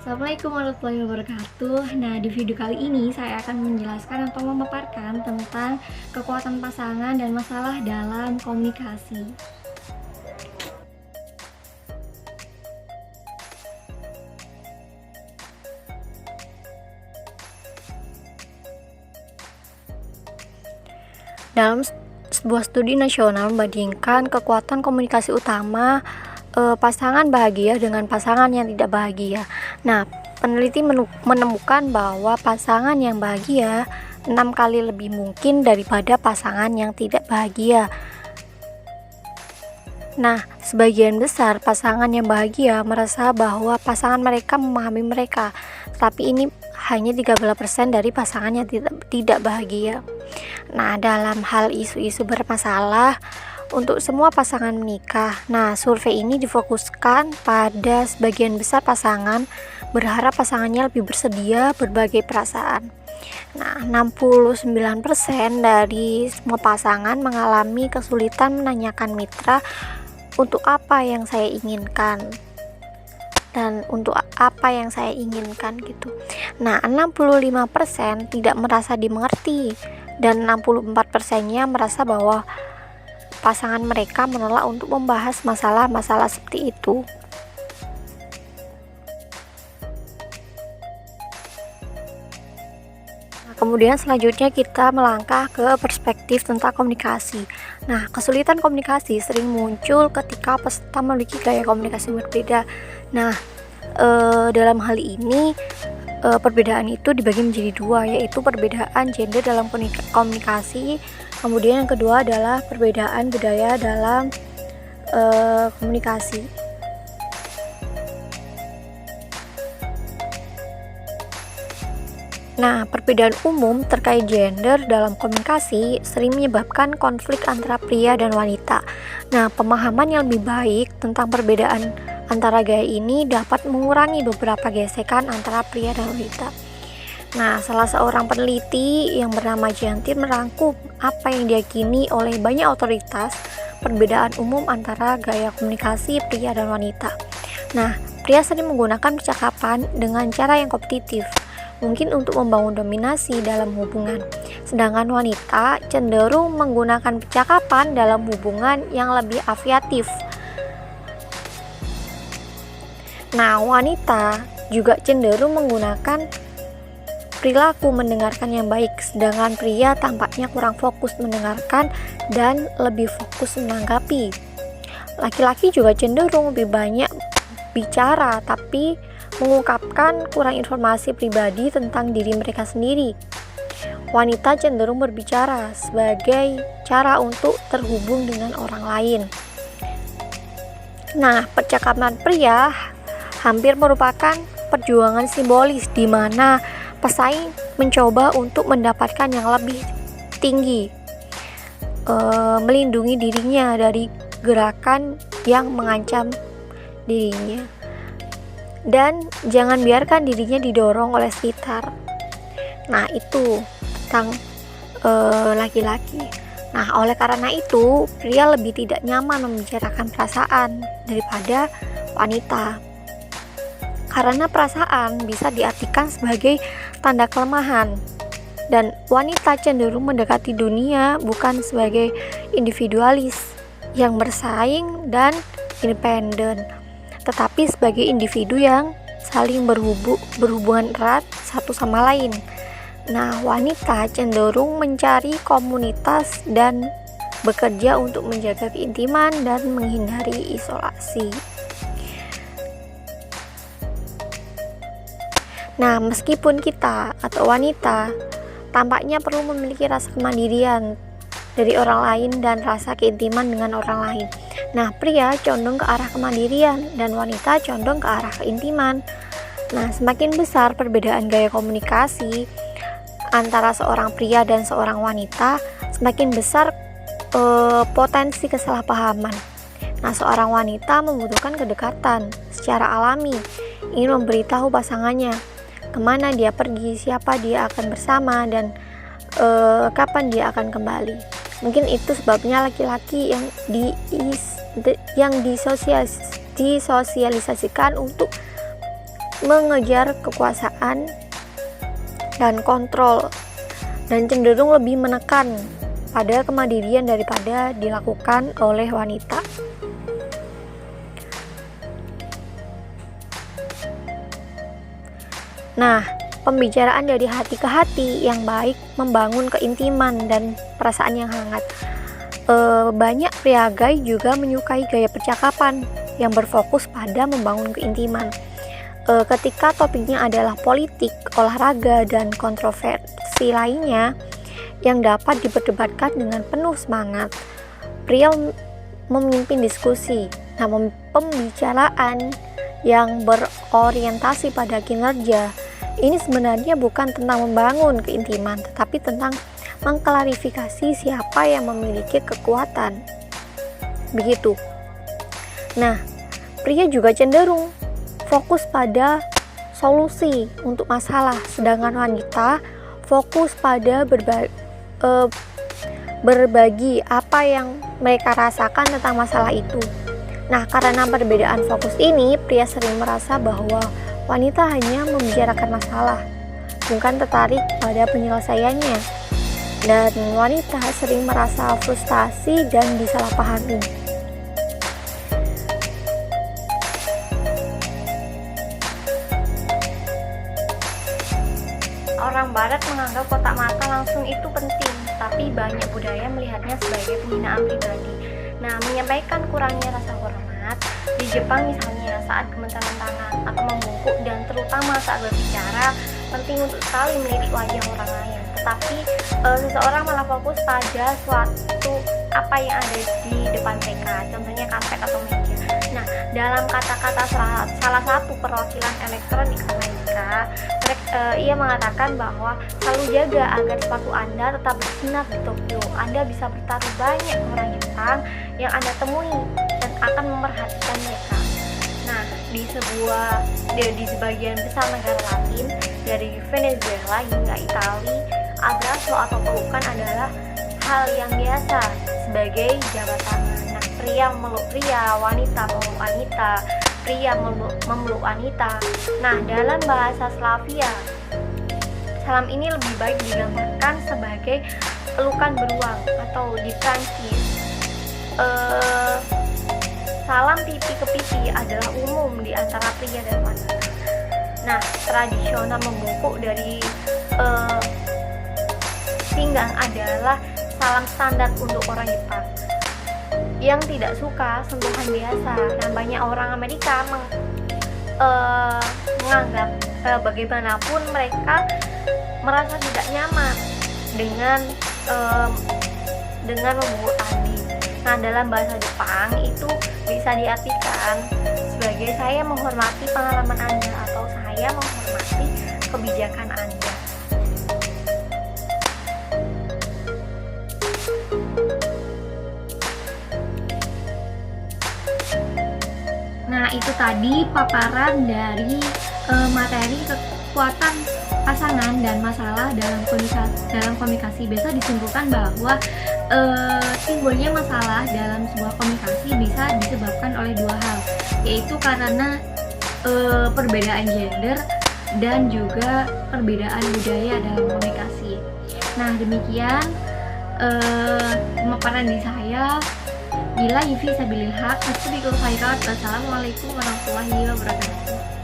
Assalamualaikum warahmatullahi wabarakatuh. Nah, di video kali ini saya akan menjelaskan atau memaparkan tentang kekuatan pasangan dan masalah dalam komunikasi. Dalam sebuah studi nasional membandingkan kekuatan komunikasi utama pasangan bahagia dengan pasangan yang tidak bahagia. Nah, peneliti menemukan bahwa pasangan yang bahagia 6 kali lebih mungkin daripada pasangan yang tidak bahagia. Nah, sebagian besar pasangan yang bahagia merasa bahwa pasangan mereka memahami mereka, tapi ini hanya 13% dari pasangan yang tidak bahagia. Nah, dalam hal isu-isu bermasalah untuk semua pasangan menikah. Nah, survei ini difokuskan pada sebagian besar pasangan berharap pasangannya lebih bersedia berbagi perasaan. Nah, 69% dari semua pasangan mengalami kesulitan menanyakan mitra untuk apa yang saya inginkan dan untuk apa yang saya inginkan gitu. Nah, 65% tidak merasa dimengerti dan 64%-nya merasa bahwa pasangan mereka menolak untuk membahas masalah-masalah seperti itu. Kemudian selanjutnya kita melangkah ke perspektif tentang komunikasi. Nah, kesulitan komunikasi sering muncul ketika peserta memiliki gaya komunikasi berbeda. Nah, dalam hal ini perbedaan itu dibagi menjadi dua, yaitu perbedaan gender dalam komunikasi. Kemudian yang kedua adalah perbedaan budaya dalam komunikasi. Nah, perbedaan umum terkait gender dalam komunikasi sering menyebabkan konflik antara pria dan wanita. Nah, pemahaman yang lebih baik tentang perbedaan antara gaya ini dapat mengurangi beberapa gesekan antara pria dan wanita. Nah, salah seorang peneliti yang bernama Jantir merangkum apa yang diyakini oleh banyak otoritas perbedaan umum antara gaya komunikasi pria dan wanita. Nah, pria sering menggunakan percakapan dengan cara yang kompetitif, mungkin untuk membangun dominasi dalam hubungan. Sedangkan wanita cenderung menggunakan percakapan dalam hubungan yang lebih afiliatif. Nah, wanita juga cenderung menggunakan perilaku mendengarkan yang baik, sedangkan pria tampaknya kurang fokus mendengarkan dan lebih fokus menanggapi. Laki-laki juga cenderung lebih banyak bicara tapi mengungkapkan kurang informasi pribadi tentang diri mereka sendiri. Wanita cenderung berbicara sebagai cara untuk terhubung dengan orang lain. Nah, percakapan pria hampir merupakan perjuangan simbolis di mana pesaing mencoba untuk mendapatkan yang lebih tinggi, melindungi dirinya dari gerakan yang mengancam dirinya, dan jangan biarkan dirinya didorong oleh sekitar. Nah, itu tentang laki-laki. Nah, oleh karena itu pria lebih tidak nyaman membicarakan perasaan daripada wanita, karena perasaan bisa diartikan sebagai tanda kelemahan, dan wanita cenderung mendekati dunia bukan sebagai individualis yang bersaing dan independen, tetapi sebagai individu yang saling berhubungan erat satu sama lain. Nah, wanita cenderung mencari komunitas dan bekerja untuk menjaga keintiman dan menghindari isolasi. Nah, meskipun kita atau wanita tampaknya perlu memiliki rasa kemandirian dari orang lain dan rasa keintiman dengan orang lain. Nah, pria condong ke arah kemandirian dan wanita condong ke arah keintiman. Nah, semakin besar perbedaan gaya komunikasi antara seorang pria dan seorang wanita, semakin besar potensi kesalahpahaman. Nah, seorang wanita membutuhkan kedekatan secara alami, ingin memberitahu pasangannya kemana dia pergi, siapa dia akan bersama, dan kapan dia akan kembali. Mungkin itu sebabnya laki-laki yang disosialisasikan untuk mengejar kekuasaan dan kontrol, dan cenderung lebih menekan pada kemandirian daripada dilakukan oleh wanita. Nah, pembicaraan dari hati ke hati yang baik membangun keintiman dan perasaan yang hangat. Banyak pria gay juga menyukai gaya percakapan yang berfokus pada membangun keintiman. Ketika topiknya adalah politik, olahraga, dan kontroversi lainnya yang dapat diperdebatkan dengan penuh semangat, pria memimpin diskusi. Nah, pembicaraan yang berorientasi pada kinerja ini sebenarnya bukan tentang membangun keintiman, tetapi tentang mengklarifikasi siapa yang memiliki kekuatan. Begitu. Nah, pria juga cenderung fokus pada solusi untuk masalah, sedangkan wanita fokus pada berbagi apa yang mereka rasakan tentang masalah itu. Nah, karena perbedaan fokus ini, pria sering merasa bahwa wanita hanya membicarakan masalah, bukan tertarik pada penyelesaiannya. Dan wanita sering merasa frustasi dan disalahpahami. Orang barat menganggap kotak mata langsung itu penting, tapi banyak budaya melihatnya sebagai penghinaan pribadi. Nah, menyampaikan kurangnya rasa hormat di Jepang misalnya saat gemeteran tangan atau membungkuk, dan terutama saat berbicara, penting untuk sekali melirik wajah orang lain. Tetapi seseorang malah fokus pada suatu apa yang ada di depan mereka, contohnya karpet atau meja. Nah, dalam kata-kata salah satu perwakilan elektronik Amerika, ia mengatakan bahwa selalu jaga agar sepatu Anda tetap bersinar di Tokyo. Anda bisa bertaruh banyak orang Jepang yang Anda temui dan akan memperhatikan mereka. Nah, di sebagian besar negara Latin, dari Venezuela hingga Italia, abrazo atau pelukan adalah hal yang biasa sebagai jabat tangan. Nah, pria memeluk pria, wanita memeluk wanita, pria memeluk wanita. Nah, dalam bahasa Slavia, salam ini lebih baik digambarkan sebagai pelukan beruang, atau di Prancis salam pipi ke pipi adalah umum di antara pria dan wanita. Nah, tradisional membungkuk dari pinggang adalah salam standar untuk orang Jepang yang tidak suka sentuhan biasa. Nah, banyak orang Amerika menganggap bagaimanapun mereka merasa tidak nyaman dengan membungkuk tadi. Nah, dalam bahasa Jepang itu bisa diartikan sebagai saya menghormati pengalaman Anda atau saya menghormati kebijakan Anda. Nah, itu tadi paparan dari materi kekuatan pasangan dan masalah dalam komunikasi. Bisa disimpulkan bahwa timbulnya masalah dalam sebuah komunikasi bisa disebabkan oleh dua hal, yaitu karena perbedaan gender dan juga perbedaan budaya dalam komunikasi. Nah, demikian pemaparan dari saya. Bila Yifi sabilil haq, wassalamualaikum warahmatullahi wabarakatuh.